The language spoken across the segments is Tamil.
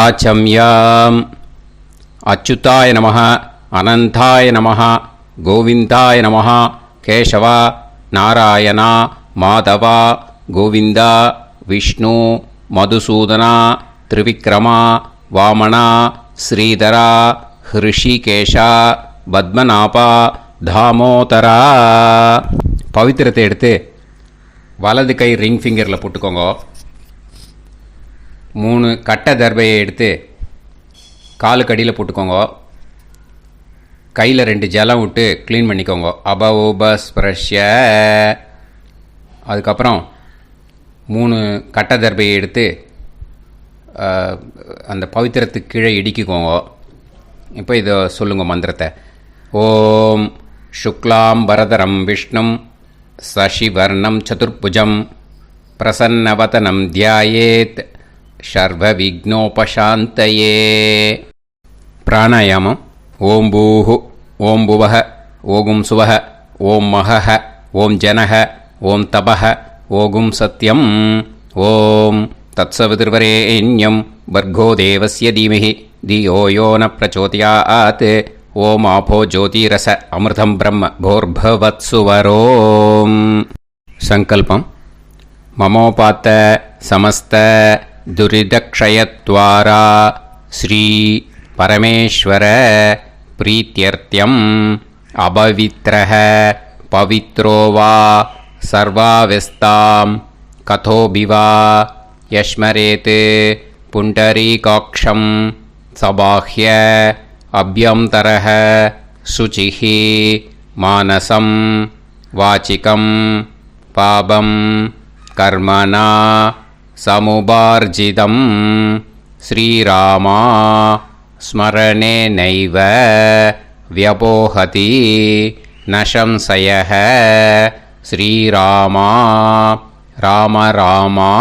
ஆச்சம்யாம். அச்சுதாய நமः, அனந்தாய நமः, கோவிந்தாய நமः, கேசவா, நாராயணா, மாதவா, கோவிந்தா, விஷ்ணு, மதுசூதனா, திரிவிக்ரமா, வாமனா, ஸ்ரீதரா, ஹிருஷிகேஷா, பத்மநாபா, தாமோதரா. பவித்திரத்தை எடுத்து வலது கை ரிங் ஃபிங்கரில் போட்டுக்கோங்க. 3 கட்டை தர்பையை எடுத்து காலுக்கடியில் போட்டுக்கோங்க. கையில் 2 ஜலம் விட்டு க்ளீன் பண்ணிக்கோங்க. அபவோபஸ்பிரஷ்ய. அதுக்கப்புறம் 3 கட்டை தர்பையை எடுத்து அந்த பவித்திரத்துக்கு கீழே இடிக்கிக்கோங்க. இப்போ இதை சொல்லுங்கள் மந்திரத்தை. ஓம் சுக்லாம் வரதரம் விஷ்ணும் சசிவர்ணம் சதுர்புஜம் பிரசன்னவதனம் தியாயேத் சர்வ விக்னோபசாந்தயே. பிராணாயாமம். ஓம் பூஹு, ஓம் புவஹ, ஓகும் சுவஹ, ஓம் மஹஹ, ஓம் ஜனஹ, ஓம் தபஹ, ஓகும் சத்யம். ஓம் தத்சவிதுர்வரேண்யம் பர்கோ தேவஸ்ய தீமஹி தியோ யோ ந பிரச்சோதயாத். ஓம் ஆபோ ஜோதிரச அமிர்தம் பிரம்ம போர்பவத்சுவரோம். சங்கல்பம். மமோபாத்த சமஸ்த துரிதக்ஷயத்வாரா ஸ்ரீ பரமேஸ்வர பிரீத்யர்த்தியம் அபவித்ரஹ பவித்ரோ வா சர்வாவஸ்தாம் கதோபிவா யஸ்மரேத் புண்டரீகாக்ஷம் சபாஹ்ய அப்யந்தரஹ சுசிஹ மானசம் வாசிகம் பாபம் கர்மணா சமுபார்ஜிதம் ஸ்ரீராமா ஸ்மரணேனைவ வ்யபோஹதி ந சம்சயः. ஸ்ரீராமா ராம ராமா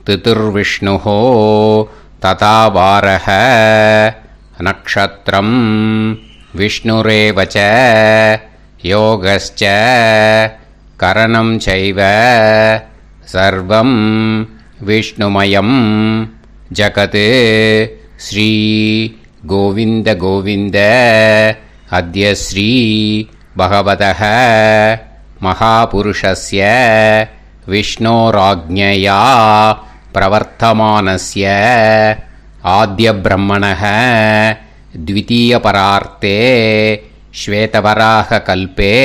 திதிர்விஷ்ணுः ததா வாரः. நக்ஷத்ரம் விஷ்ணுரேவ ச யோகஸ்ச கரணம் சைவ சர்வம் விஷ்ணுமயம் ஜகத். ஸ்ரீ கோவிந்த கோவிந்த அத்ய ஸ்ரீ பகவதः மகாபுருஷஸ்ய விஷ்ணோராஜ்ஞயா பிரவர்த்தமானஸ்ய ஆத்ய பிரம்மணः த்விதீயபரார்த்தே ஸ்வேதவராக கல்பே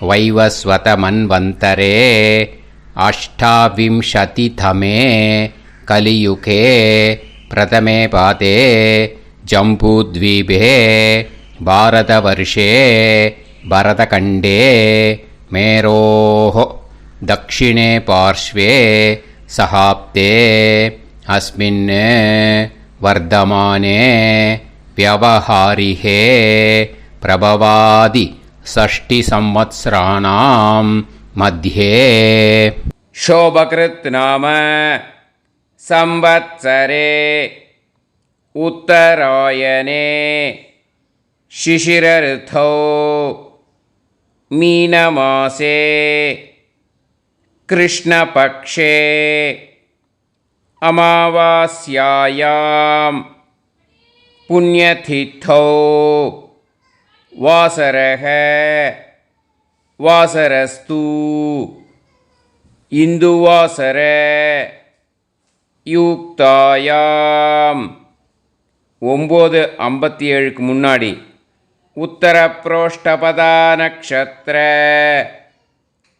வைவஸ்வத மன்வந்தரே அஷ்டாவிம்சதிதமே கலியுகே பிரதமே பாதே ஜம்பூத்வீபே பாரதவர்ஷே பரதகண்டே மேரோः தக்ஷிணே பார்ஷ்வே சஹாப்தே அஸ்மின் வர்தமானே व्यवहारिहे प्रभवादि 6 संवत्सराणां मध्ये शोभकृत् नाम संवत्सरे उत्तरायणे शिशिर ऋतौ मीनमासे कृष्णपक्षे अमावास्यायां पुण्यतिथौ वासरः वासरस्तु इन्दुवासर युक्तायां 9:57 முன்னாடி உத்தர புரோஷ்டபதா நக்ஷத்ர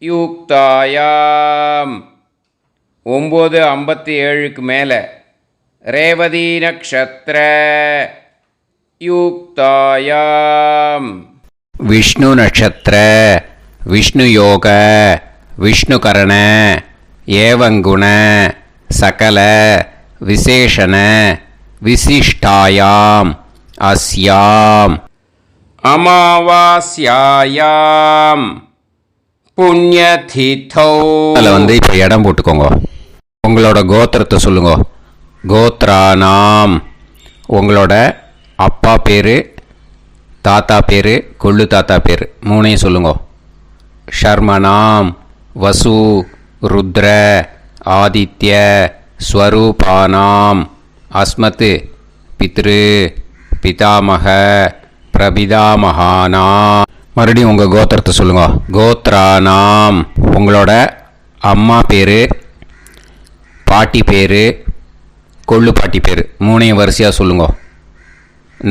யுக்தாயாம் 9:57 மேலே ரேவதி நக்ஷத்ர யுக்தாயாம் விஷ்ணு நக்ஷத்ர விஷ்ணு யோக விஷ்ணுகரண ஏவங்குண சகல விசேஷண விசிஷ்டாயாம் அஸ்யாம் அமாவாஸ்யாயாம் புண்ணியதிதௌ. அதில் இப்போ இடம் போட்டுக்கோங்க. உங்களோட கோத்திரத்தை சொல்லுங்க. கோத்ரானாம் உங்களோட அப்பா பேர், தாத்தா பேர், கொள்ளு தாத்தா பேர் 3ஐயும் சொல்லுங்க. ஷர்மனாம் வசு ருத்ர ஆதித்ய ஸ்வரூபானாம் அஸ்மத் பித்ரு பிதாமக பிரபிதாமகானாம். மறுபடியும் உங்கள் கோத்திரத்தை சொல்லுங்க. கோத்ரானாம், உங்களோட அம்மா பேர், பாட்டி பேர், கொள்ளு பாட்டி பேர் மூணையும் வரிசையாக சொல்லுங்க.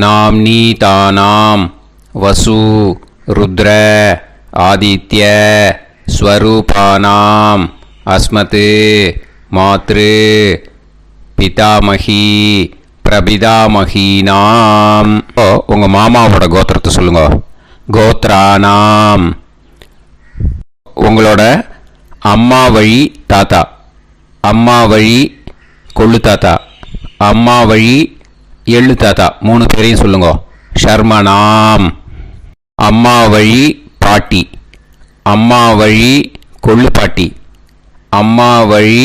நாம்னி தானாம் வசு ருத்ர ஆதித்ய ஸ்வரூபானாம் அஸ்மத் மாத்ரு பிதாமகி பிரபிதாமகீனாம். உங்கள் மாமாவோட கோத்திரத்தை சொல்லுங்க. கோத்ரானாம், உங்களோட அம்மா வழி தாத்தா, அம்மா வழி கொள்ளு தாத்தா, அம்மா வழி எள்ளு தாத்தா மூணு பேரையும் சொல்லுங்க. ஷர்மனாம், அம்மா வழி பாட்டி, அம்மா வழி கொள்ளு பாட்டி, அம்மா வழி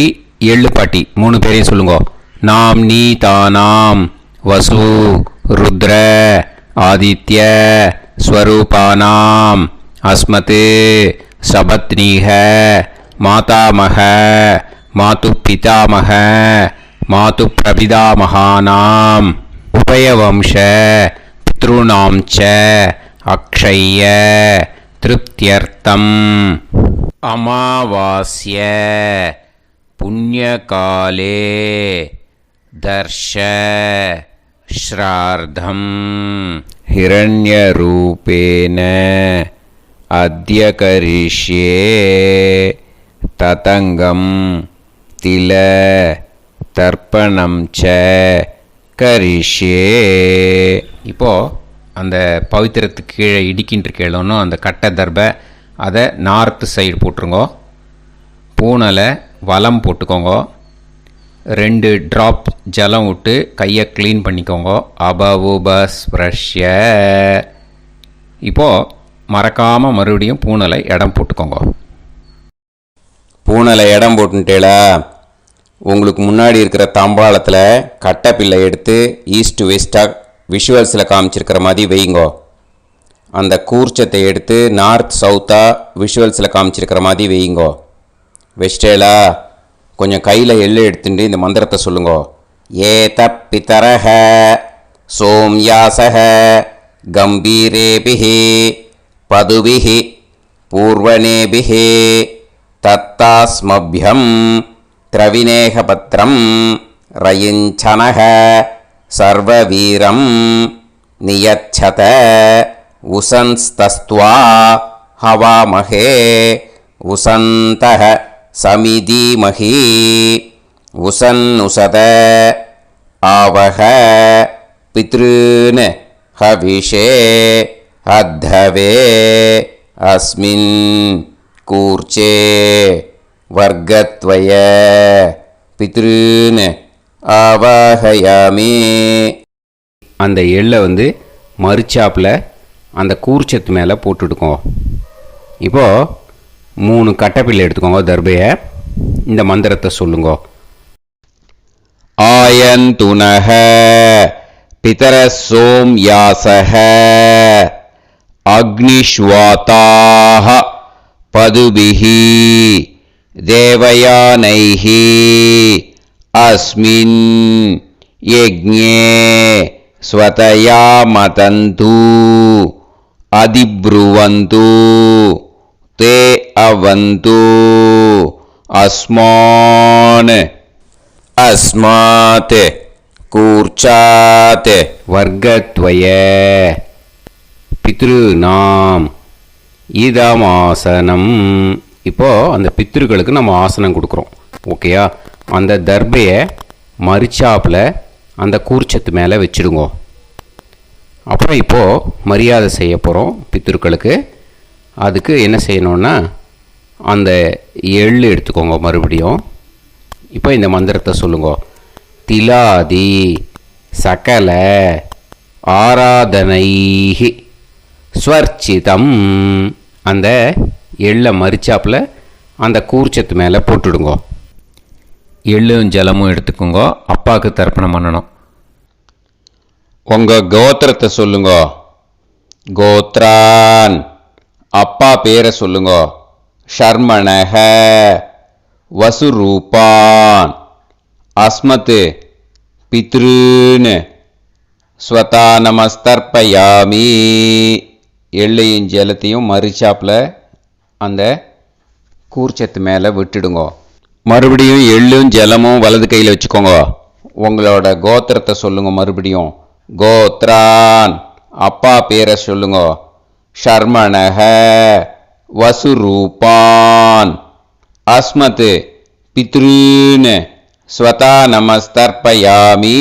எள்ளு பாட்டி மூணு பேரையும் சொல்லுங்க. நாம் நீ தானாம் வசு ருத்ர ஆதித்ய ஸ்வரூபானாம் அஸ்மத் சபத்னீக மாதாமக மாது பிதாமக மாது பிரபிதாமகானாம் உபயவம்ச பித்ருணாம் ச அக்ஷய்ய திருப்தியர்த்தம் அமாவாஸ்ய புண்ணியகாலே தர்ஷ ஸ்ரார்த்தம் ஹிரண்யரூபேன அத்ய கரிஷ்யே ததங்கம் தில தர்ப்பணம் ச கரிஷ்யே. இப்போது அந்த பவித்திரத்துக்கு கீழே இடிக்கின்ற கீழே அந்த கட்டை தர்பை அதை நார்த்து சைடு போட்டுருங்கோ. பூனலை வலம் போட்டுக்கோங்க. 2 ட்ராப் ஜலம் விட்டு கையை க்ளீன் பண்ணிக்கோங்க. அபவுபஸ்ப்ரஷ்ய. இப்போது மறக்காமல் மறுபடியும் பூனலை இடம் போட்டுக்கோங்க. பூனலை இடம் போட்டுட்டேளா, உங்களுக்கு முன்னாடி இருக்கிற தாம்பாளத்தில் கட்டைப்பில்லை எடுத்து ஈஸ்ட் வெஸ்டாக விஷுவல்ஸில் காமிச்சிருக்கிற மாதிரி வைங்கோ. அந்த கூர்ச்சத்தை எடுத்து நார்த் சவுத்தாக விஷுவல்ஸில் காமிச்சிருக்கிற மாதிரி வைங்கோ. வெஸ்டேலா கொஞ்சம் கையில் எள்ளு எடுத்துட்டு இந்த மந்திரத்தை சொல்லுங்க. ஏத பிதரஹ சோம்யாசஹ கம்பீரேபிஹி பதுபிஹி பூர்வணேபிஹி தத்தாஸ்மப்யம் திரவிநேகபத்ரம் ரயிஞ்சனஹ சர்வவீரம் நியச்சத உசன்ஸ்தஸ்த்வா ஹவாமஹே உசந்தஹ சமிதீமஹி உசன்னுசத ஆவஹ பித்ருன் ஹவிஷே அத்தவே அஸ்மின் கூர்ச்சே வர்க்கத்வய பித்ருன் ஆவாஹயாமி. அந்த எள்ளை மறுச்சாப்பில் அந்த கூர்ச்சத்து மேலே போட்டுடுக்கோங்க. இப்போது 3 கட்டைப்பிள்ளை எடுத்துக்கோங்க. தர்பையை இந்த மந்திரத்தை சொல்லுங்க. ஆயந்துனஹ பிதர சோம்யாசஹ அக்னிஷ்வாதாஹ பதுபிஹி தேவயானைஹி அஸ்மின் யஜ்ஞே ஸ்வதயா மதந்து அதிப்ருவந்து தே அவது அஸ்மான் அஸ்மாத் கூர்ச்சாத் வர்க்கத்வய பித்ருநாம் இதமாசனம். இப்போது அந்த பித்ருக்களுக்கு நம்ம ஆசனம் கொடுக்குறோம். ஓகேயா? அந்த தர்பையை மறுச்சாப்பில் அந்த கூர்ச்சத்து மேலே வச்சுடுங்க. அப்புறம் இப்போது மரியாதை செய்ய போகிறோம் பித்ருக்களுக்கு. அதுக்கு என்ன செய்யணுன்னா அந்த எள்ளு எடுத்துக்கோங்க. மறுபடியும் இப்போ இந்த மந்திரத்தை சொல்லுங்க. திலாதி சகல ஆராதனைஹி ஸ்வர்ச்சிதம். அந்த எள்ளை மரிச்சாப்பில் அந்த கூர்ச்சத்து மேலே போட்டுடுங்க. எள்ளும் ஜலமும் எடுத்துக்கோங்க. அப்பாவுக்கு தர்ப்பணம் பண்ணணும். உங்கள் கோத்திரத்தை சொல்லுங்க. கோத்ரான், அப்பா பேரை சொல்லுங்க. ஷர்மணக வசுரூபான் அஸ்மத் பித்ருன்னு ஸ்வதா நமஸ்தர்ப்பயாமி. எள்ளையும் ஜலத்தையும் மறிச்சாப்பில் அந்த கூர்ச்சத்து மேலே விட்டுடுங்க. மறுபடியும் எள்ளும் ஜலமும் வலது கையில் வச்சுக்கோங்க. உங்களோட கோத்திரத்தை சொல்லுங்க. மறுபடியும் கோத்ரான், அப்பா பேரை சொல்லுங்க. ஷர்மணஹ வசுரூபான் அஸ்மத் பித்ருன்னு ஸ்வதா நமஸ்தர்ப்பயாமி.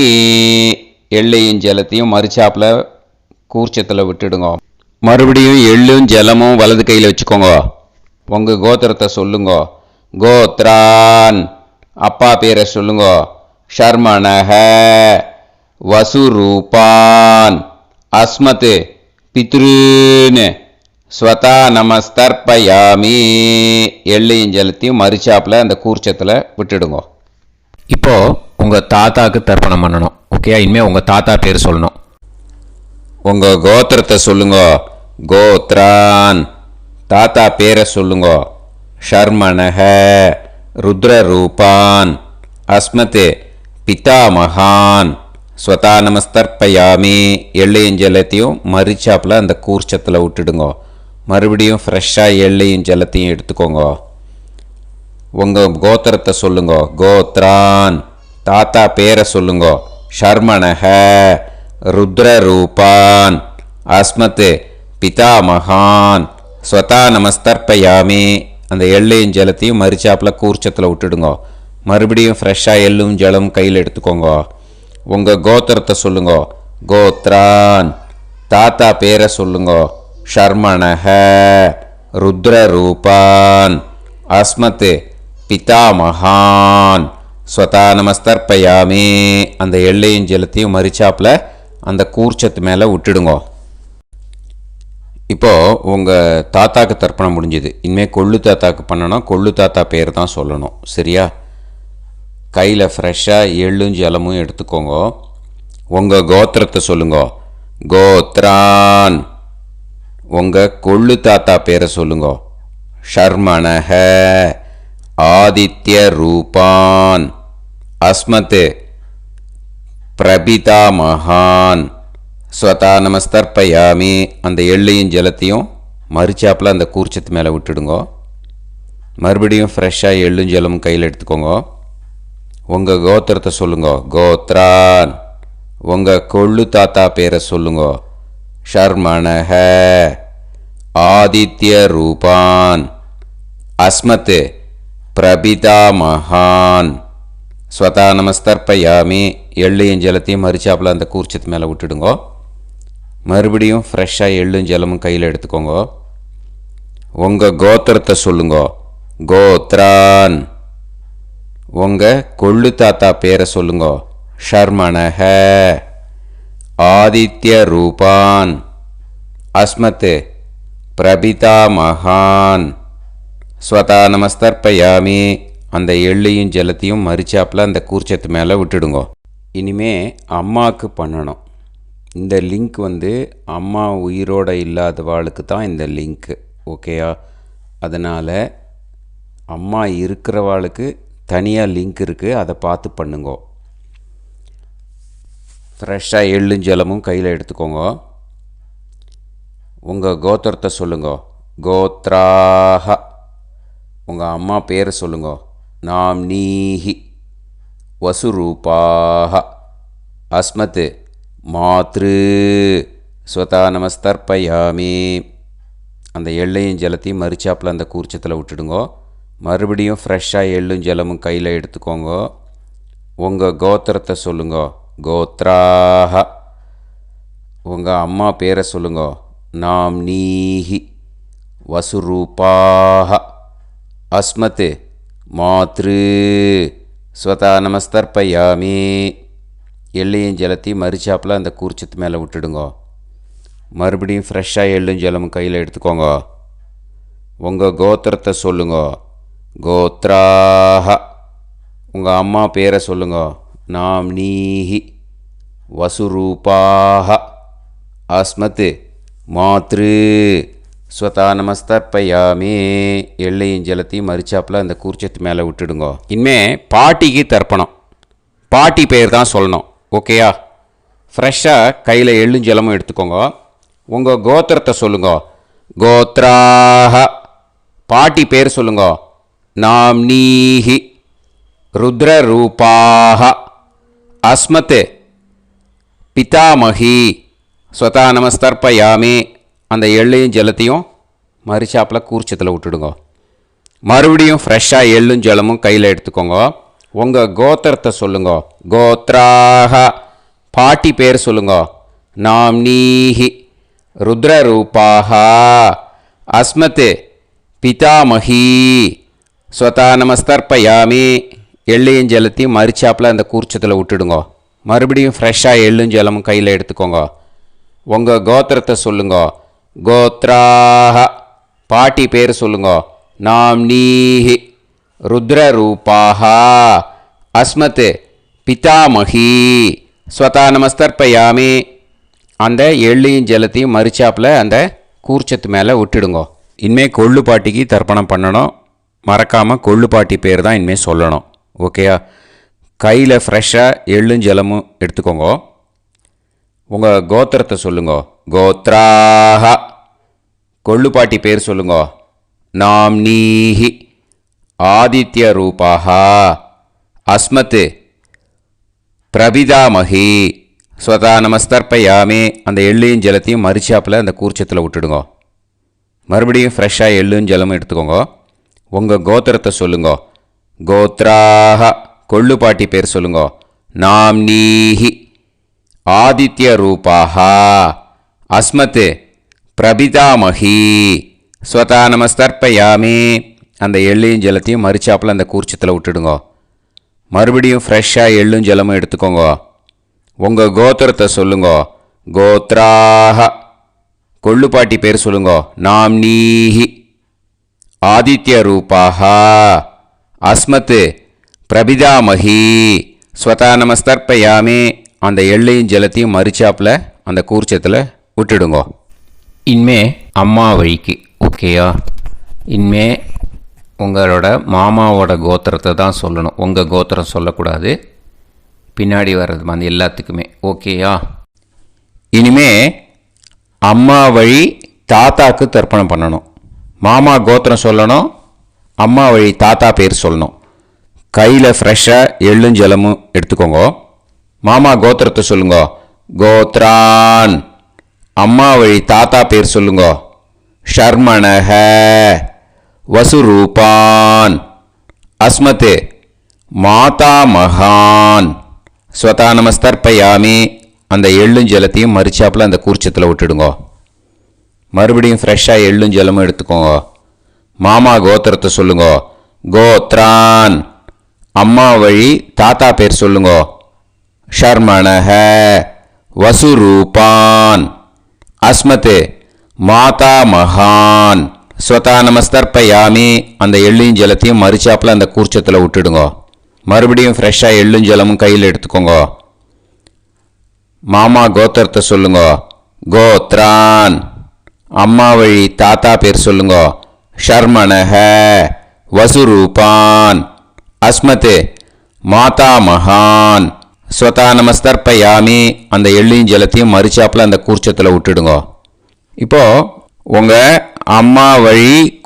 எள்ளையும் ஜலத்தையும் மறிச்சாப்பில் கூர்ச்சத்தில் விட்டுடுங்க. மறுபடியும் எள்ளும் ஜலமும் வலது கையில் வச்சுக்கோங்க. உங்கள் கோத்திரத்தை சொல்லுங்க. கோத்ரான், அப்பா பேரை சொல்லுங்க. ஷர்மணஹ வசுரூபான் அஸ்மத் பித்ருன்னு ஸ்வதா நமஸ்தர்ப்பயாமி. எள்ளையும் ஜலத்தையும் மறிச்சாப்பில் அந்த கூர்ச்சத்தில் விட்டுடுங்க. இப்போது உங்கள் தாத்தாவுக்கு தர்ப்பணம் பண்ணணும். ஓகே, இனிமேல் உங்கள் தாத்தா பேர் சொல்லணும். உங்கள் கோத்திரத்தை சொல்லுங்க. கோத்ரான், தாத்தா பேரை சொல்லுங்க. ஷர்மணஹ ருத்ரரூபான் அஸ்மத் பிதாமகான் ஸ்வதா நமஸ்தர்ப்பயாமி. எள்ளையும் ஜலத்தையும் மறிச்சாப்பில் அந்த கூர்ச்சத்தில் விட்டுடுங்க. மறுபடியும் ஃப்ரெஷ்ஷாக எள்ளையும் ஜலத்தையும் எடுத்துக்கோங்க. உங்கள் கோத்திரத்தை சொல்லுங்க. கோத்ரான், தாத்தா பேரை சொல்லுங்க. ஷர்மணஹ ருத்ரரூபான் அஸ்மத் பிதாமகான் ஸ்வதா நமஸ்தர்ப்பயாமி. அந்த எள்ளையும் ஜலத்தையும் மறிச்சாப்பில் கூர்ச்சத்தில் விட்டுடுங்க. மறுபடியும் ஃப்ரெஷ்ஷாக எள்ளும் ஜலம் கையில் எடுத்துக்கோங்க. உங்கள் கோத்திரத்தை சொல்லுங்க. கோத்ரான், தாத்தா பேரை சொல்லுங்க. ஷர்மணஹ ருத்ரரூபான் அஸ்மத் பிதாமகான் ஸ்வதா நமஸ்தர்ப்பயாமி. அந்த எள்ளையும் ஜலத்தையும் மறிச்சாப்பில் அந்த கூர்ச்சத்து மேலே விட்டுடுங்க. இப்போது உங்கள் தாத்தாக்கு தர்ப்பணம் முடிஞ்சுது. இனிமேல் கொள்ளு தாத்தாக்கு பண்ணணும். கொள்ளு தாத்தா பேர் தான் சொல்லணும். சரியா? கையில் ஃப்ரெஷ்ஷாக எள்ளும் ஜலமும் எடுத்துக்கோங்க. உங்கள் கோத்திரத்தை சொல்லுங்க. கோத்ரான், உங்கள் கொள்ளு தாத்தா பேரை சொல்லுங்க. ஷர்மணஹ ஆதித்ய ரூபான் அஸ்மத் பிரபிதாமகான் ஸ்வதா நமஸ்தர்ப்பயாமி. அந்த எள்ளையும் ஜலத்தையும் மறிச்சாப்பில் அந்த கூர்ச்சத்து மேலே விட்டுடுங்க. மறுபடியும் ஃப்ரெஷ்ஷாக எள்ளும் ஜலமும் கையில் எடுத்துக்கோங்க. உங்கள் கோத்திரத்தை சொல்லுங்க. கோத்ரான், உங்கள் கொள்ளு தாத்தா பேரை சொல்லுங்க. ஷர்மணஹ ஆதித்ய ரூபான் அஸ்மத் பிரபிதாமகான் ஸ்வதா நமஸ்தர்ப்பயாமி. எள்ளையும் ஜலத்தையும் மறிச்சாப்பில் அந்த கூர்ச்சத்து மேலே விட்டுடுங்க. மறுபடியும் ஃப்ரெஷ்ஷாக எள்ளும் ஜலமும் கையில் எடுத்துக்கோங்க. உங்கள் கோத்திரத்தை சொல்லுங்க. கோத்ரான், உங்கள் கொள்ளு தாத்தா பேரை சொல்லுங்க. ஷர்மணஹ ஆதித்ய ரூபான் அஸ்மத் பிரபிதாமகான் ஸ்வதா நமஸ்தர்ப்பயாமி. அந்த எள்ளையும் ஜலத்தையும் மறிச்சாப்பில் அந்த கூர்ச்சத்து மேலே விட்டுடுங்க. இனிமே அம்மாவுக்கு பண்ணணும். இந்த லிங்க் அம்மா உயிரோடு இல்லாதவாளுக்கு தான் இந்த லிங்க்கு. ஓகேயா? அதனால் அம்மா இருக்கிறவாளுக்கு தனியாக லிங்க் இருக்குது. அதை பார்த்து பண்ணுங்க. ஃப்ரெஷ்ஷாக எள்ளும் ஜலமும் கையில் எடுத்துக்கோங்க. உங்கள் கோத்திரத்தை சொல்லுங்க. கோத்ராஹ, உங்கள் அம்மா பேரை சொல்லுங்க. நாம்னீஹி வசுரூபாஹ அஸ்மத் மாத்ரு ஸ்வதா நமஸ்தர்ப்பயாமி. அந்த எள்ளையும் ஜலத்தையும் மறிச்சாப்பில் அந்த கூர்ச்சத்தில் விட்டுடுங்க. மறுபடியும் ஃப்ரெஷ்ஷாக எள்ளும் ஜலமும் கையில் எடுத்துக்கோங்க. உங்கள் கோத்திரத்தை சொல்லுங்க. கோத்ராஹ, உங்கள் அம்மா பேரை சொல்லுங்க. நாம்னீஹி வசுரூபாஹ அஸ்மத் மாத்ரு ஸ்வதா நமஸ்தர்ப்பயாமி. எள்ளையும் ஜலத்தையும் மறிச்சாப்பில் அந்த கூர்ச்சத்து மேலே விட்டுடுங்க. மறுபடியும் ஃப்ரெஷ்ஷாக எள்ளும் ஜலமும் கையில் எடுத்துக்கோங்க. உங்கள் கோத்திரத்தை சொல்லுங்க. கோத்ராஹ, உங்கள் அம்மா பேரை சொல்லுங்க. நாம்னீஹி வசுரூபாஹ அஸ்மத் மாத்ரு ஸ்வதா நமஸ்தர்ப்பயாமி. எள்ளையும் ஜலத்தையும் மறிச்சாப்பில் அந்த கூர்ச்சத்து மேலே விட்டுடுங்க. இனிமே பாட்டிக்கு தர்ப்பணம். பாட்டி பேர் தான் சொல்லணும். ஓகேயா? ஃப்ரெஷ்ஷாக கையில் எள்ளும் ஜலமும் எடுத்துக்கோங்க. உங்கள் கோத்திரத்தை சொல்லுங்க. கோத்ராஹ. பாட்டி பேர் சொல்லுங்க. நாம்னீஹி. ருத்ரரூபாஹ. அஸ்மத் பிதாமகி. ஸ்வதா நமஸ்தர்ப்பயாமி. அந்த எள்ளையும் ஜலத்தையும் மரிச்சாப்பில் கூர்ச்சத்தில் விட்டுடுங்க. மறுபடியும் ஃப்ரெஷ்ஷாக எள்ளும் ஜலமும் கையில் எடுத்துக்கோங்க. உங்கள் கோத்திரத்தை சொல்லுங்க. கோத்ராஹ. பாட்டி பேர் சொல்லுங்க. நாம்னீஹி. ருத்ரரூபாஹ. அஸ்மத் பிதாமகி. ஸ்வதா நமஸ்தர்ப்பயாமி. எள்ளையும் ஜலத்தையும் மரிச்சாப்பில் அந்த கூர்ச்சத்தில் விட்டுடுங்க. மறுபடியும் ஃப்ரெஷ்ஷாக எள்ளும் ஜலமும் கையில் எடுத்துக்கோங்க. உங்கள் கோத்திரத்தை சொல்லுங்க. கோத்ராஹ. பாட்டி பேர் சொல்லுங்க. நாம்னீஹி. ருத்ரரூபாஹ. அஸ்மத் பிதாமகி. ஸ்வதா நமஸ்தர்ப்பயாமி. அந்த எள்ளையும் ஜலத்தையும் மரிச்சாப்பில் அந்த கூர்ச்சத்து மேலே விட்டுடுங்க. இனிமேல் கொள்ளு பாட்டிக்கு தர்ப்பணம் பண்ணணும். மறக்காமல் கொள்ளு பாட்டி பேர் தான் இனிமேல் சொல்லணும். ஓகேயா? கையில் ஃப்ரெஷ்ஷாக எள்ளும் ஜலமும் எடுத்துக்கோங்க. உங்கள் கோத்திரத்தை சொல்லுங்க. கோத்ராஹ. கொள்ளு பாட்டி பேர் சொல்லுங்க. நாம்னீஹி. ஆதித்ய ரூபாஹ. அஸ்மத் பிரபிதாமகி. ஸ்வதா நமஸ்தர்ப்பயாமி. அந்த எள்ளையும் ஜலத்தையும் மரிச்சாப்பில் அந்த கூர்ச்சத்தில் விட்டுடுங்க. மறுபடியும் ஃப்ரெஷ்ஷாக எள்ளும் ஜலமும் எடுத்துக்கோங்க. உங்கள் கோத்திரத்தை சொல்லுங்க. கோத்ராஹ. கொள்ளு பாட்டி பேர் சொல்லுங்க. நாம்னீஹி. ஆதித்ய ரூபாஹ. அஸ்மத் பிரபிதாமகி. ஸ்வதா நமஸ்தர்ப்பயாமி. அந்த எள்ளையும் ஜலத்தையும் மரிச்சாப்பில் அந்த கூர்ச்சத்தில் விட்டுடுங்க. மறுபடியும் ஃப்ரெஷ்ஷாக எள்ளும் ஜலமும் எடுத்துக்கோங்க. உங்கள் கோத்திரத்தை சொல்லுங்க. கோத்ராஹ. கொள்ளு பாட்டி பேர் சொல்லுங்க. நாம்னீஹி. ஆதித்ய ரூபாஹ. அஸ்மத் பிரபிதாமகி. ஸ்வதா நமஸ்தர்ப்பயாமி. அந்த எள்ளையும் ஜலத்தையும் மரிச்சாப்பில் அந்த கூர்ச்சத்தில் விட்டுடுங்க. இனிமே அம்மா வழிக்கு. ஓகேயா? இனிமே உங்களோட மாமாவோட கோத்திரத்தை தான் சொல்லணும். உங்கள் கோத்திரம் சொல்லக்கூடாது. பின்னாடி வர்றது வந்து எல்லாத்துக்குமே. ஓகேயா? இனிமே அம்மா வழி தாத்தாக்கு தர்ப்பணம் பண்ணணும். மாமா கோத்திரம் சொல்லணும். அம்மா வழி தாத்தா பேர் சொல்லணும். கையில் ஃப்ரெஷ்ஷாக எள்ளும் ஜலமும் எடுத்துக்கோங்க. மாமா கோத்திரத்தை சொல்லுங்க. கோத்ரான். அம்மா வழி தாத்தா பேர் சொல்லுங்க. ஷர்மணஹ. வசுரூபான். அஸ்மத் மாதா மகான். ஸ்வதா நமஸ்தர்ப்பயாமி. அந்த எள்ளும் ஜலத்தையும் மரிச்சாப்பில் அந்த கூர்ச்சத்தில் விட்டுடுங்க. மறுபடியும் ஃப்ரெஷ்ஷாக எள்ளும் ஜலமும் எடுத்துக்கோங்க. மாமா கோத்திரத்தை சொல்லுங்க. கோத்ரான். அம்மா வழி தாத்தா பேர் சொல்லுங்க. ஷர்மணஹ. வசுரூபான். அஸ்மத் மாதா மகான். ஸ்வதா நமஸ்தர்ப்பயாமி. அந்த எள்ளையும் ஜலத்தையும் மரிச்சாப்பில் அந்த கூர்ச்சத்தில் விட்டுடுங்க. மறுபடியும் ஃப்ரெஷ்ஷாக எள்ளும் ஜலமும் கையில் எடுத்துக்கோங்க. மாமா கோத்திரத்தை சொல்லுங்க. கோத்ரான். அம்மா வழி தாத்தா பேர் சொல்லுங்க. ஷர்மணஹ. வசுரூபான். அஸ்மத் மாதா மகான். ஸ்வதா நமஸ்தர்ப்பயாமி. அந்த எள்ளையும் ஜலத்தையும் மரிச்சாப்பில் அந்த கூர்ச்சத்தில் விட்டுடுங்க. இப்போது உங்கள் அம்மா வழி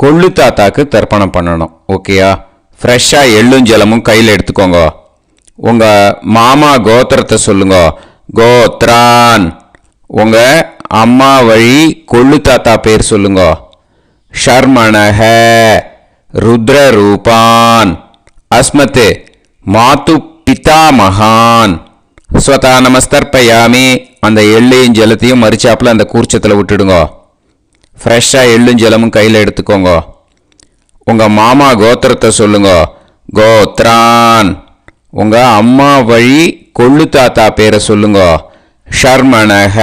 கொள்ளு தாத்தாக்கு தர்ப்பணம் பண்ணணும். ஓகேயா? ஃப்ரெஷ்ஷாக எள்ளும் ஜலமும் கையில் எடுத்துக்கோங்க. உங்கள் மாமா கோத்திரத்தை சொல்லுங்க. கோத்ரான். உங்கள் அம்மா வழி கொள்ளு தாத்தா பேர் சொல்லுங்க. ஷர்மணஹ. ருத்ரரூபான். அஸ்மத் மாது பிதாமகான். ஸ்வதா நமஸ்தர்ப்பயாமி. அந்த எள்ளையும் ஜலத்தையும் மரிச்சாப்பில் அந்த கூர்ச்சத்தில் விட்டுடுங்க. ஃப்ரெஷ்ஷாக எள்ளும் ஜலமும் கையில் எடுத்துக்கோங்க. உங்கள் மாமா கோத்திரத்தை சொல்லுங்க. கோத்ரான். உங்கள் அம்மா வழி கொள்ளு தாத்தா பேரை சொல்லுங்க. ஷர்மணஹ.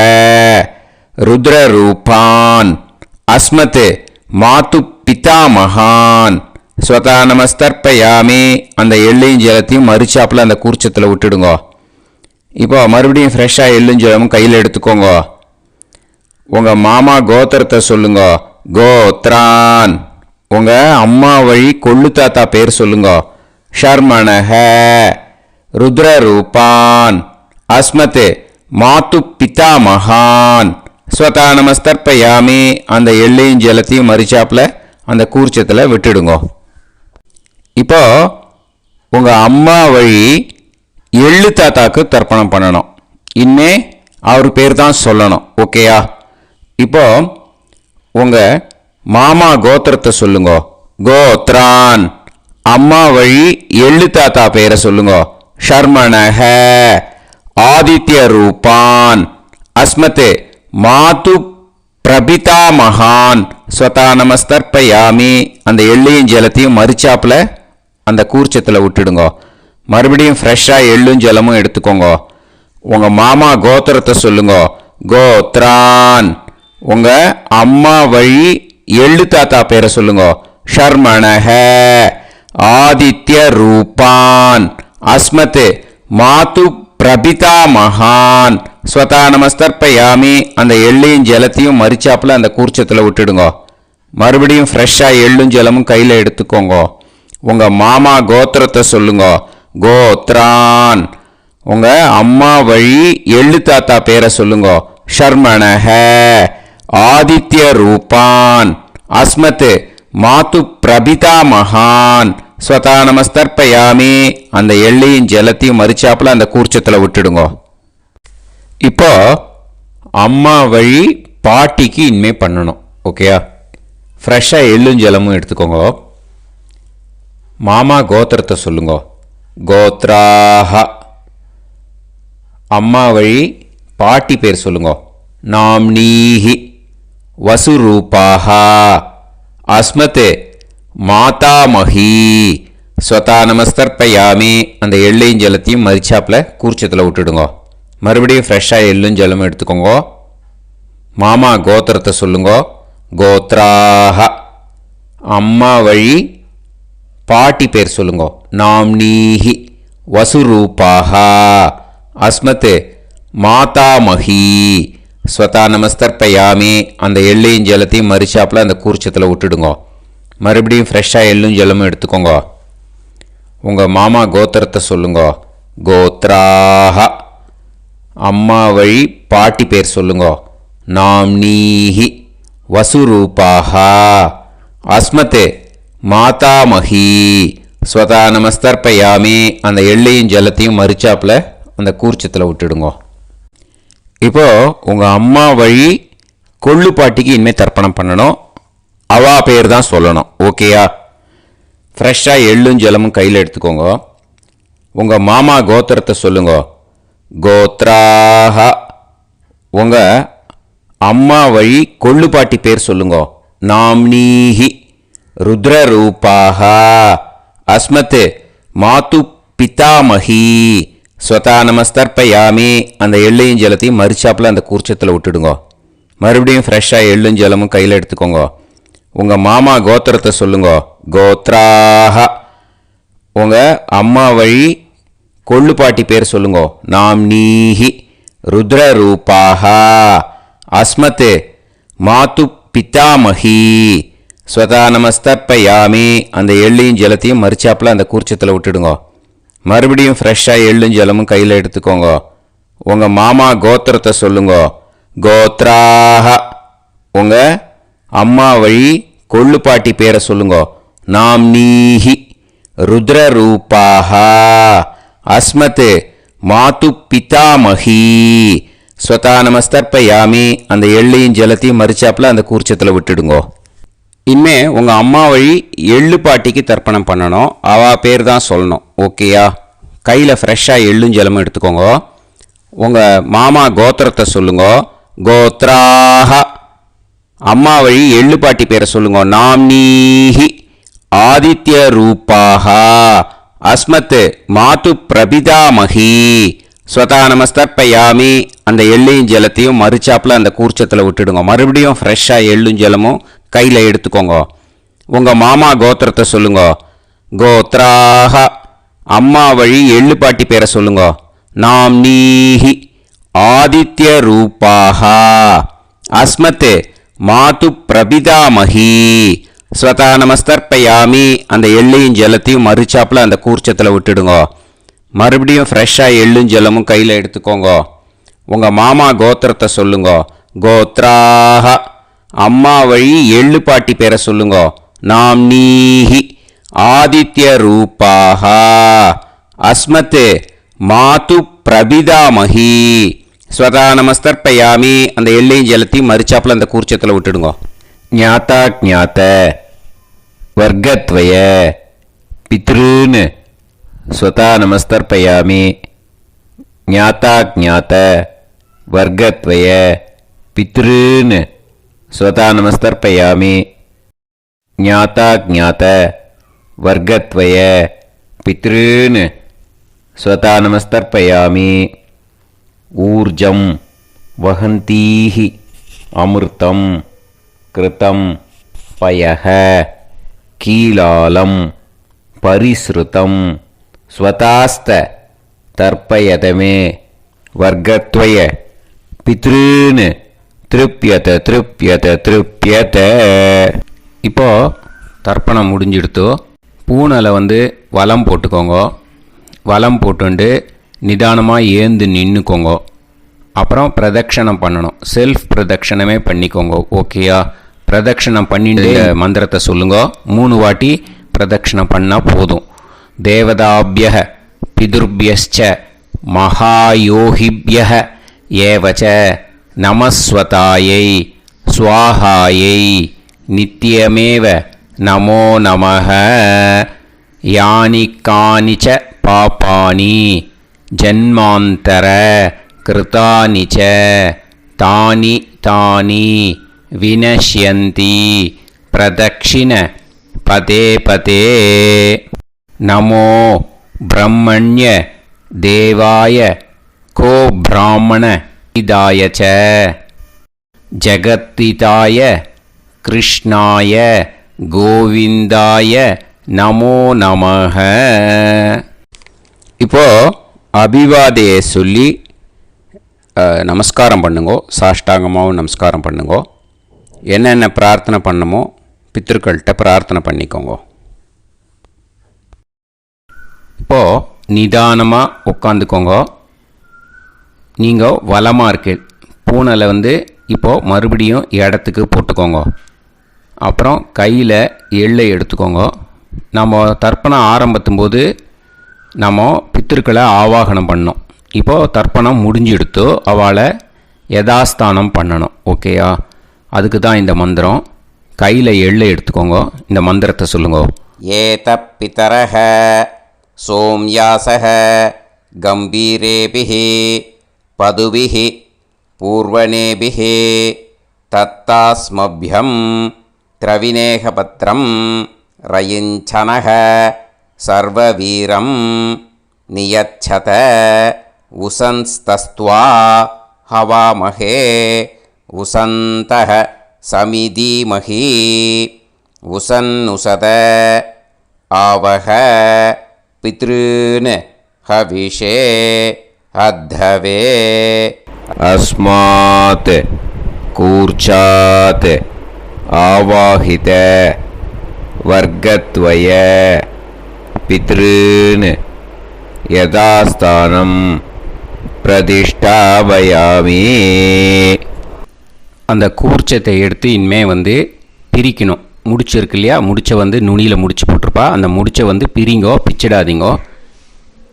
ருத்ரரூபான். அஸ்மத் மாது பிதாமகான். ஸ்வதா நமஸ்தர்ப்பயாமி. அந்த எள்ளையும் ஜலத்தையும் மரிச்சாப்பில் அந்த கூர்ச்சத்தில் விட்டுடுங்க. இப்போ மறுபடியும் ஃப்ரெஷ்ஷாக எள்ளும் ஜலமும் கையில் எடுத்துக்கோங்க. உங்கள் மாமா கோத்திரத்தை சொல்லுங்க. கோத்ரான். உங்கள் அம்மா வழி கொள்ளு தாத்தா பேர் சொல்லுங்க. ஷர்மணஹ. ருத்ரரூபான் அஸ்மத் மாது பிதாமகான் ஸ்வதா நமஸ்தர்ப்பயாமி. அந்த எள்ளையும் ஜலத்தையும் மறிச்சாப்பில் அந்த கூர்ச்சத்தில் விட்டுடுங்க. இப்போ உங்கள் அம்மா வழி எள்ளு தாத்தாக்கு தர்ப்பணம் பண்ணணும். இனிமே அவர் பேர் தான் சொல்லணும். ஓகேயா? இப்போ உங்கள் மாமா கோத்திரத்தை சொல்லுங்க. கோத்ரான். அம்மா வழி எள்ளு தாத்தா பேரை சொல்லுங்க. ஷர்மணஹ ஆதித்ய ரூபான் அஸ்மத் மாது பிரபிதாமகான் ஸ்வதா நமஸ்தர்ப்பயாமி. அந்த எள்ளையும் ஜலத்தையும் மறிச்சாப்பில் அந்த கூர்ச்சத்தில் விட்டுடுங்க. மறுபடியும் ஃப்ரெஷ்ஷாக எள்ளும் ஜலமும் எடுத்துக்கோங்க. உங்கள் மாமா கோத்திரத்தை சொல்லுங்க. கோத்ரான். உங்கள் அம்மா வழி எள்ளு தாத்தா பேரை சொல்லுங்க. ஷர்மணஹ ஆதித்ய ரூபான் அஸ்மத் மாது பிரபிதாமகான் ஸ்வதா நமஸ்தர்ப்பயாமி. அந்த எள்ளையும் ஜலத்தையும் மறிச்சாப்பில் அந்த கூர்ச்சத்தில் விட்டுடுங்க. மறுபடியும் ஃப்ரெஷ்ஷாக எள்ளும் ஜலமும் கையில் எடுத்துக்கோங்க. உங்கள் மாமா கோத்திரத்தை சொல்லுங்க. கோத்ரான். உங்கள் அம்மா வழி எள்ளு தாத்தா பேரை சொல்லுங்க. ஷர்மணஹ ஆதித்ய ரூபான் அஸ்மத் மாது பிரபிதாமகான் ஸ்வதா நமஸ்தர்ப்பயாமி. அந்த எள்ளையும் ஜலத்தையும் மறிச்சாப்பில் அந்த கூர்ச்சத்தில் விட்டுடுங்க. இப்போ அம்மா வழி பாட்டிக்கு இனிமே பண்ணணும். ஓகேயா? ஃப்ரெஷ்ஷாக எள்ளும் ஜலமும் எடுத்துக்கோங்க. மாமா கோத்திரத்தை சொல்லுங்க. கோத்ராஹ. அம்மா வழி பாட்டி பேர் சொல்லுங்க. நாம்னீஹி வசுரூபாஹ அஸ்மத் மாதாமஹி ஸ்வதா நமஸ்தர்ப்பயாமி. அந்த எள்ளையும் ஜலத்தையும் மறிச்சாப்பில் கூர்ச்சத்தில் விட்டுடுங்க. மறுபடியும் ஃப்ரெஷ்ஷாக எள்ளும் ஜலமும் எடுத்துக்கோங்க. மாமா கோத்திரத்தை சொல்லுங்க. கோத்ராஹ. அம்மா வழி பாட்டி பேர் சொல்லுங்க. நாம்னீஹி வசுரூபாஹ அஸ்மத் மாதாமஹி ஸ்வதா நமஸ்தர்ப்பயாமி. அந்த எள்ளையும் ஜலத்தையும் மறிச்சாப்பில் அந்த கூர்ச்சத்தில் விட்டுடுங்க. மறுபடியும் ஃப்ரெஷ்ஷாக எள்ளும் ஜலமும் எடுத்துக்கோங்க. உங்கள் மாமா கோத்திரத்தை சொல்லுங்க. கோத்ராஹ. அம்மா வழி பாட்டி பேர் சொல்லுங்க. நாம்னீஹி வசுரூபாஹ அஸ்மத் மாதாமஹி ஸ்வதா நமஸ்தர்ப்பயாமி. அந்த எள்ளையும் ஜலத்தையும் மறிச்சாப்பில் அந்த கூர்ச்சத்தில் விட்டுடுங்க. இப்போ உங்கள் அம்மா வழி கொள்ளு பாட்டிக்கு இனிமேல் தர்ப்பணம் பண்ணணும். அவா பேர் தான் சொல்லணும். ஓகேயா? ஃப்ரெஷ்ஷாக எள்ளும் ஜலமும் கையில் எடுத்துக்கோங்க. உங்கள் மாமா கோத்திரத்தை சொல்லுங்க. கோத்ராஹ. உங்கள் அம்மா வழி கொள்ளு பாட்டி பேர் சொல்லுங்க. நாம்னீஹி ருத்ரரூபாஹ அஸ்மத் மாது பிதாமஹி ஸ்வதா நமஸ்தர்ப்பயாமி. அந்த எள்ளையும் ஜலத்தையும் மறிச்சாப்பில் அந்த கூர்ச்சத்தில் விட்டுடுங்க. மறுபடியும் ஃப்ரெஷ்ஷாக எள்ளும் ஜலமும் கையில் எடுத்துக்கோங்க. உங்கள் மாமா கோத்திரத்தை சொல்லுங்க. கோத்ராஹ. உங்கள் அம்மா வழி கொள்ளு பாட்டி பேர் சொல்லுங்க. நாம்னீஹி ருத்ரரூபாஹ அஸ்மத் மாது பிதாமஹி ஸ்வதா நமஸ்தர்ப்பயாமி. அந்த எள்ளையும் ஜலத்தையும் மறிச்சாப்பில் அந்த கூர்ச்சத்தில் விட்டுடுங்க. மறுபடியும் ஃப்ரெஷ்ஷாக எள்ளும் ஜலமும் கையில் எடுத்துக்கோங்க. உங்கள் மாமா கோத்திரத்தை சொல்லுங்க. கோத்ராஹ. உங்கள் அம்மா வழி கொள்ளு பாட்டி பேரை சொல்லுங்க. நாம்னீஹி ருத்ரரூபாஹ அஸ்மத் மாது பிதாமஹி ஸ்வதா நமஸ்தர்ப்பயாமி. அந்த எள்ளையும் ஜலத்தையும் மறிச்சாப்பில் அந்த கூர்ச்சத்தில் விட்டுடுங்க. இனிமே உங்கள் அம்மா வழி எள்ளு பாட்டிக்கு தர்ப்பணம் பண்ணணும். அவள் பேர் தான் சொல்லணும். ஓகேயா? கையில் ஃப்ரெஷ்ஷாக எள்ளும் ஜலமும் எடுத்துக்கோங்க. உங்கள் மாமா கோத்திரத்தை சொல்லுங்க. கோத்ராஹ. அம்மா வழி எள்ளு பாட்டி பேரை சொல்லுங்க. நாம்னீஹி ஆதித்ய ரூபாஹ அஸ்மத் மாது பிரபிதாமஹி ஸ்வதா நமஸ்தர்ப்பயாமி. அந்த எள்ளையும் ஜலத்தையும் மறிச்சாப்பில் அந்த கூர்ச்சத்தில் விட்டுடுங்க. மறுபடியும் ஃப்ரெஷ்ஷாக எள்ளும் ஜலமும் கையில் எடுத்துக்கோங்க. உங்கள் மாமா கோத்திரத்தை சொல்லுங்க. கோத்ராஹ. அம்மா வழி எள்ளு பாட்டி பேரை சொல்லுங்க. நாம்னீஹி ஆதித்ய ரூபாஹ அஸ்மத் மாது பிரபிதாமஹி ஸ்வதா நமஸ்தர்ப்பயாமி. அந்த எள்ளையும் ஜலத்தையும் மறிச்சாப்பில் அந்த கூர்ச்சத்தில் விட்டுடுங்க. மறுபடியும் ஃப்ரெஷ்ஷாக எள்ளும் ஜலமும் கையில் எடுத்துக்கோங்க. உங்கள் மாமா கோத்திரத்தை சொல்லுங்க. கோத்ராக. அம்மா வழி எள்ளு பாட்டி பேரை சொல்லுங்க. நாம் நீஹி ஆதித்ய ரூபாக அஸ்மத் மாது பிரபிதாமஹி ஸ்வதா நமஸ்தர்ப்பயாமி. அந்த எள்ளையும் ஜலத்தையும் மறிச்சாப்பில் அந்த கூர்ச்சத்தில் விட்டுடுங்க. ஞாதா ஞாத வர்க்கத்வய பித்ருன் ஸ்வதா நமஸ்தர்ப்பயாமி. ஞாதா ஞாத வர்க்கத்வய பித்ருன் ஸ்வதா நமஸ்தர்ப்பயாமி. ஞாதா ஞாத வர்க்கத்வய பித்ருன் ஸ்வதா நமஸ்தர்ப்பயாமி. ஊர்ஜம் வஹந்தீஹி அமிர்தம் கிருதம் பயஹ கீலாலம் பரிஸ்ருதம் ஸ்வதாஸ்த தர்ப்பயதமே வர்க்கத்வய பித்ருன் திருப்யத திருப்யத திருப்யத. இப்போ தர்ப்பணம் முடிஞ்சிடுத்தோ. பூனலை வலம் போட்டுக்கோங்க. வலம் போட்டுண்டு நிதானமாக ஏந்து நின்றுக்கோங்க. அப்புறம் பிரதட்சணம் பண்ணணும். செல்ஃப் பிரதட்சணமே பண்ணிக்கோங்க. ஓகேயா? பிரதட்சணம் பண்ணிட்டு மந்திரத்தை சொல்லுங்க. 3 வாட்டி பிரதட்சணம் பண்ணால் போதும். தேவதாபிய பிதுர்பியச்ச மகாயோகிபிய ஏவச்ச நமஸ்வதாயை ஸ்வாஹாயை நித்தியமேவ நமோ நமஹ. யானி கானிச்ச பாபானி ஜன்மாந்தர கிருதானி ச தானி தானி வினஷ்யந்தி பிரதக்ஷிண பதே பதே. நமோ பிரம்மண்ய தேவாய கோ பிராமண இதாய ச ஜகத்திதாய கிருஷ்ணாய கோவிந்தாய நமோ நமஹ. இப்போ அபிவாதையை சொல்லி நமஸ்காரம் பண்ணுங்கோ. சாஷ்டாங்கமாகவும் நமஸ்காரம் பண்ணுங்கோ. என்னென்ன பிரார்த்தனை பண்ணமோ பித்திருக்கள்கிட்ட பிரார்த்தனை பண்ணிக்கோங்க. இப்போது நிதானமாக உட்காந்துக்கோங்க. நீங்கள் வலமாக இருக்கு. பூனலை இப்போது மறுபடியும் இடத்துக்கு போட்டுக்கோங்க. அப்புறம் கையில் எள்ளை எடுத்துக்கோங்க. நம்ம தர்ப்பணம் ஆரம்பித்தும் போது நம்ம பித்திருக்களை ஆவாகனம் பண்ணோம். இப்போது தர்ப்பணம் முடிஞ்செடுத்தோ அவளை யதாஸ்தானம் பண்ணணும். ஓகேயா? அதுக்கு தான் இந்த மந்திரம். கையில் எள்ளை எடுத்துக்கோங்க. இந்த மந்திரத்தை சொல்லுங்க. ஏத பிதரஹ சோம்யாசஹ கம்பீரேபிஹி பதுபிஹி பூர்வணேபிஹி தத்தாஸ்மப்யம் திரவிநேகபத்ரம் ரயிஞ்சனஹ சர்வவீரம் நியச்சத உசன்ஸ்தஸ்த்வா ஹவாமஹே உசந்தஹ சமிதீமஹி உசன்னுசத ஆவஹ பித்ருன் ஹவிஷே அத்தவே. அஸ்மாத் கூர்ச்சாத் ஆவாஹித வர்க்கத்வய பித்ருன் யதாஸ்தானம் பிரதிஷ்டாபயாமி. அந்த கூர்ச்சத்தை எடுத்து இனிமே பிரிக்கணும். முடிச்சிருக்கு இல்லையா? முடிச்சை நுனியில் முடிச்சு போட்டிருப்பா. அந்த முடிச்சை பிரிங்கோ, பிச்சிடாதீங்கோ.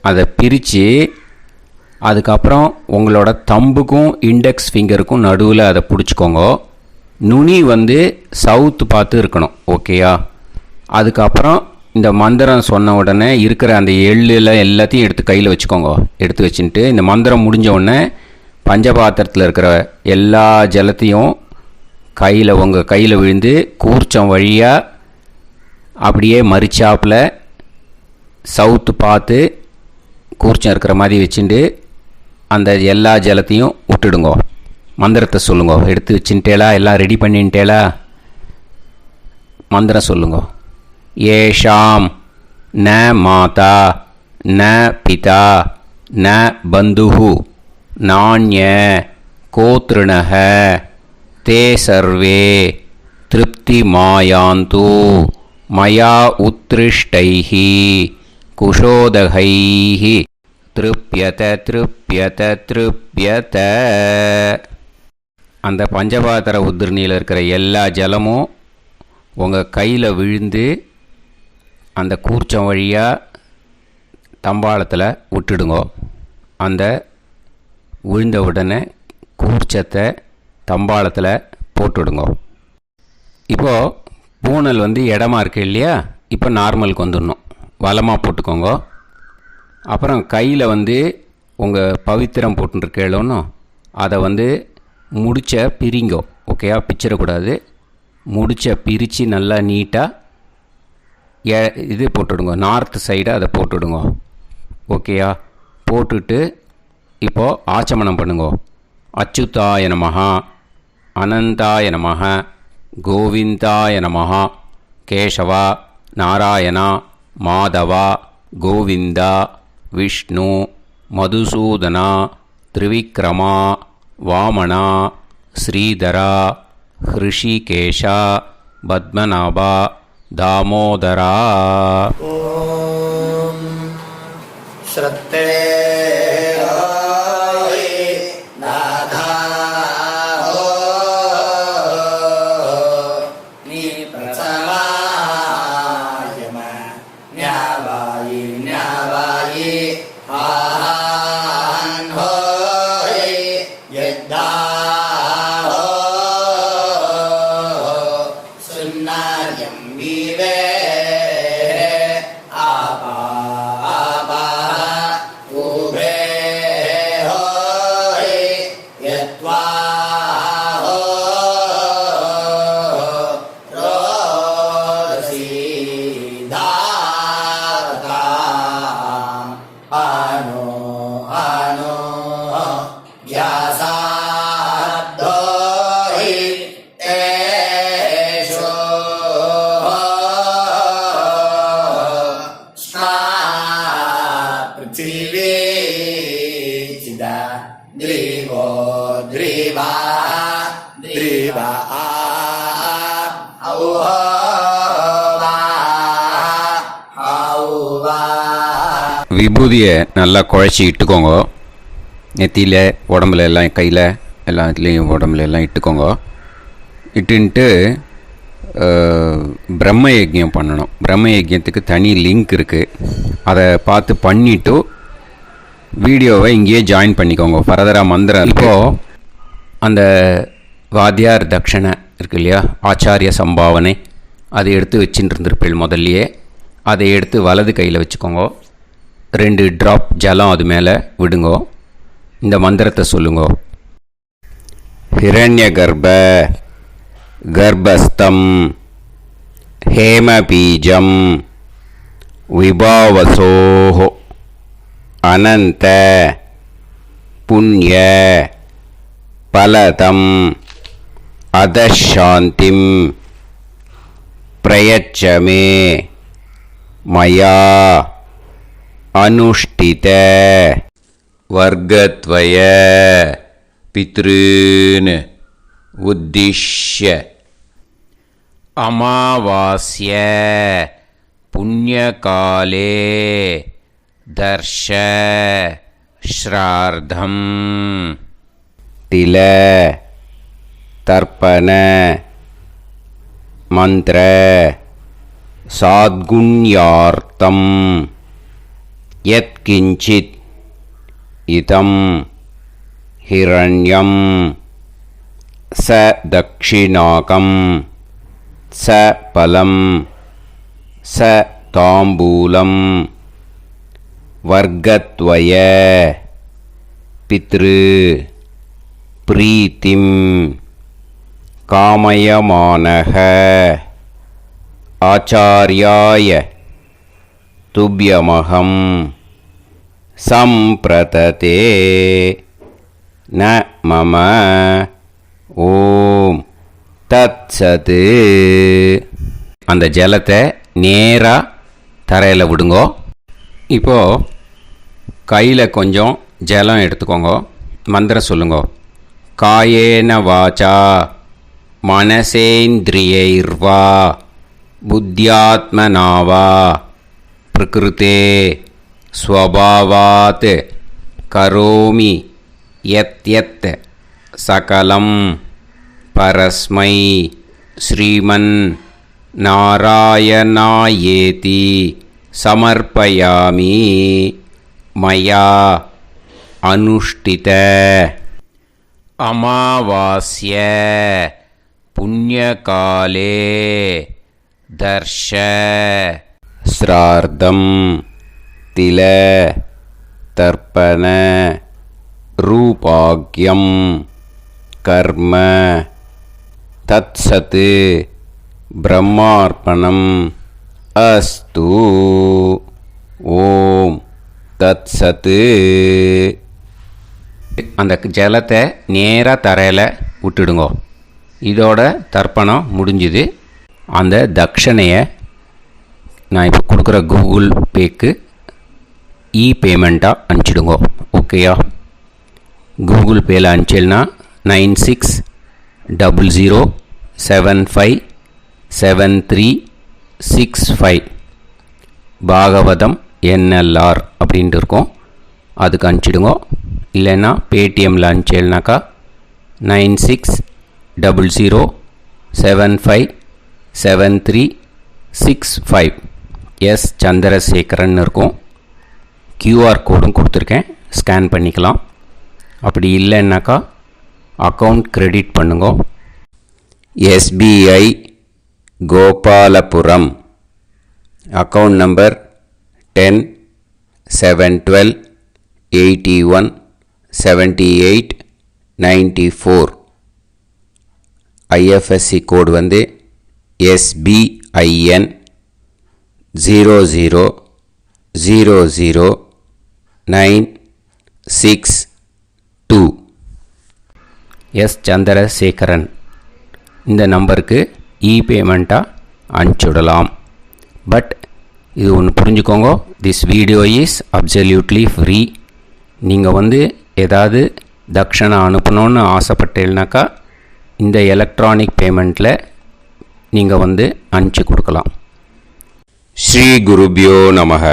அதை பிரித்து அதுக்கப்புறம் உங்களோட தம்புக்கும் இண்டெக்ஸ் ஃபிங்கருக்கும் நடுவில் அதை பிடிச்சிக்கோங்க. நுனி சவுத்து பார்த்து இருக்கணும். ஓகேயா? அதுக்கப்புறம் இந்த மந்திரம் சொன்ன உடனே இருக்கிற அந்த எள்ளில் எல்லாத்தையும் எடுத்து கையில் வச்சுக்கோங்க. எடுத்து வச்சுட்டு இந்த மந்திரம் முடிஞ்ச உடனே பஞ்சபாத்திரத்தில் இருக்கிற எல்லா ஜலத்தையும் உங்கள் கையில் விழுந்து கூர்ச்சம் வழியாக அப்படியே மறிச்சாப்பில் சவுத்து பார்த்து கூர்ச்சம் இருக்கிற மாதிரி வச்சுட்டு அந்த எல்லா ஜலத்தையும் விட்டுடுங்கோ. மந்திரத்தை சொல்லுங்க. எடுத்து வச்சுட்டேலா? எல்லாம் ரெடி பண்ணிட்டேலா? மந்திரம் சொல்லுங்க. ஏஷாம் ந மாதா ந பிதா ந பந்துஹு நாண்ய கோத்ருணஹ தே சர்வே திருப்தி மாயாந்து மயா உத்ருஷ்டைஹி குஷோதகைஹி திருப்யத திருப்யத திருப்யத. அந்த பஞ்சபாத்திர உதிரணியில் இருக்கிற எல்லா ஜலமும் உங்கள் கையில் விழுந்து அந்த கூர்ச்சம் வழியாக தம்பாளத்தில் விட்டுடுங்க. அந்த விழுந்த உடனே கூர்ச்சத்தை தம்பாளத்தில் போட்டுவிடுங்க. இப்போது பூனல் இடமா இருக்கு இல்லையா, இப்போ நார்மலுக்கு வந்துடணும். வலமாக போட்டுக்கோங்க. அப்புறம் கையில் உங்கள் பவித்திரம் போட்டுருக்கேளோன்னு அதை முடிச்ச பிரிங்கோ. ஓகேயா, பிச்சிடக்கூடாது. முடிச்ச பிரித்து நல்லா நீட்டாக இது போட்டுவிடுங்க. நார்த் சைடு அதை போட்டுவிடுங்க. ஓகேயா, போட்டுட்டு இப்போது ஆச்சமனம் பண்ணுங்க. அச்சுதாய நமஹ, அனந்தாய நமஹ, கோவிந்தாய நமஹ, கேசவா, நாராயணா, மாதவா, கோவிந்தா, விஷ்ணு, மதுசூதனா, திரிவிக்ரமா, வாமனா, ஸ்ரீதரா, ஹிருஷிகேஷா, பத்மநாபா, தாமோதரா. ஓம் ஸ்ரத்தே விபூதியை நல்லா குழச்சி இட்டுக்கோங்க. நெத்தியில், உடம்புல எல்லாம், கையில் எல்லாத்துலேயும் உடம்புல எல்லாம் இட்டுக்கோங்க. இட்டுன்ட்டு பிரம்ம யஜ்யம் பண்ணணும். பிரம்ம யஜ்யத்துக்கு தனி லிங்க் இருக்குது. அதை பார்த்து பண்ணிவிட்டு வீடியோவை இங்கேயே ஜாயின் பண்ணிக்கோங்க. ஃபர்தராக மந்திரம் இப்போது அந்த வாத்தியார் தட்சணை இருக்கு இல்லையா, ஆச்சாரிய சம்பாவனை, அதை எடுத்து வச்சுட்டு இருந்திருப்பேள் முதல்லையே. அதை எடுத்து வலது கையில் வச்சுக்கோங்க. 2 ட்ராப் ஜலம் அது மேலே விடுங்கோ. இந்த மந்திரத்தை சொல்லுங்கோ. ஹிரண்ய கர்ப்ப கர்ப்பஸ்தம் ஹேமபீஜம் விபாவசோஹோ அனந்த புண்ணிய பலதம் அதசாந்திம் பிரயச்சமே மயா அனுஷ்டித வர்க்கத்வய பித்ருன் உத்திஷ்ய அமாவாஸ்ய புண்ணியகாலே தர்ஷ ஸ்ரார்த்தம் தில தர்ப்பண மந்திர சாத்குண்யார்த்தம் யத்கிஞ்சித் இதம் ஹிரண்யம் ச தக்ஷிணாகம் ச பலம் ச தாம்பூலம் வர்க்கத்வய பித்ரு பிரீத்திம் காமயமானஹ ஆச்சார்யாய துப்யமகம் சம்பிரததே ந மம. ஓம் தத்சத். அந்த ஜலத்தை நேராக தரையில் விடுங்கோ. இப்போது கையில் கொஞ்சம் ஜலம் எடுத்துக்கோங்க. மந்திரம் சொல்லுங்கோ. காயேன வாச்சா மனசேந்திரியைர்வா புத்தியாத்மனாவா பிரகிருதே ஸ்வபாவாத் கரோமி யத் சகலம் பரஸ்மை ஸ்ரீமன் நாராயணாயேதி சமர்ப்பயாமி மயா அனுஷ்டித அமாவாஸ்ய புண்ணியகாலே தர்ஷ ஸ்ரார்த்தம் தில தர்ப்பண ரூபாக்யம் கர்ம தத்சத் பிரம்மார்ப்பணம் அஸ்து. ஓம் தத்சத். அந்த ஜலத்தை நேராக தரையில் விட்டுடுங்க. இதோட தர்ப்பணம் முடிஞ்சுது. அந்த தட்சணையை நான் இப்போ கொடுக்குற கூகுள் பேக்கு பேமெண்ட்டாக அனுப்பிச்சிடுங்க. ஓகேயா? கூகுள் பேயில் அனுப்பிச்சில்னா 9600757365 பாகவதம் NLR அப்படின்ட்டு இருக்கோம். அதுக்கு அனுப்பிச்சிடுங்க. இல்லைன்னா பேடிஎம்மில் அனுப்பிச்சேல்னாக்கா 9600757365 எஸ் சந்திரசேகரன் இருக்கும். கியூஆர் கோடும் கொடுத்துருக்கேன், ஸ்கேன் பண்ணிக்கலாம். அப்படி இல்லைன்னாக்கா அக்கௌண்ட் கிரெடிட் பண்ணுங்க. SBI Gopalapuram account number 10-7-12-81-78-94. IFSC கோடு வந்து SBIN 0000962. எஸ் சந்திரசேகரன் இந்த நம்பருக்கு பேமெண்ட்டாக அனுப்பிச்சுடலாம். பட் இது ஒன்று புரிஞ்சுக்கோங்க, this video is absolutely free. நீங்கள் வந்து ஏதாவது தட்சணை அனுப்பணுன்னு ஆசைப்பட்டேன்னாக்கா இந்த எலக்ட்ரானிக் பேமெண்ட்டில் நீங்கள் வந்து அனுப்பிச்சி கொடுக்கலாம். ஸ்ரீ குருபியோ நமக.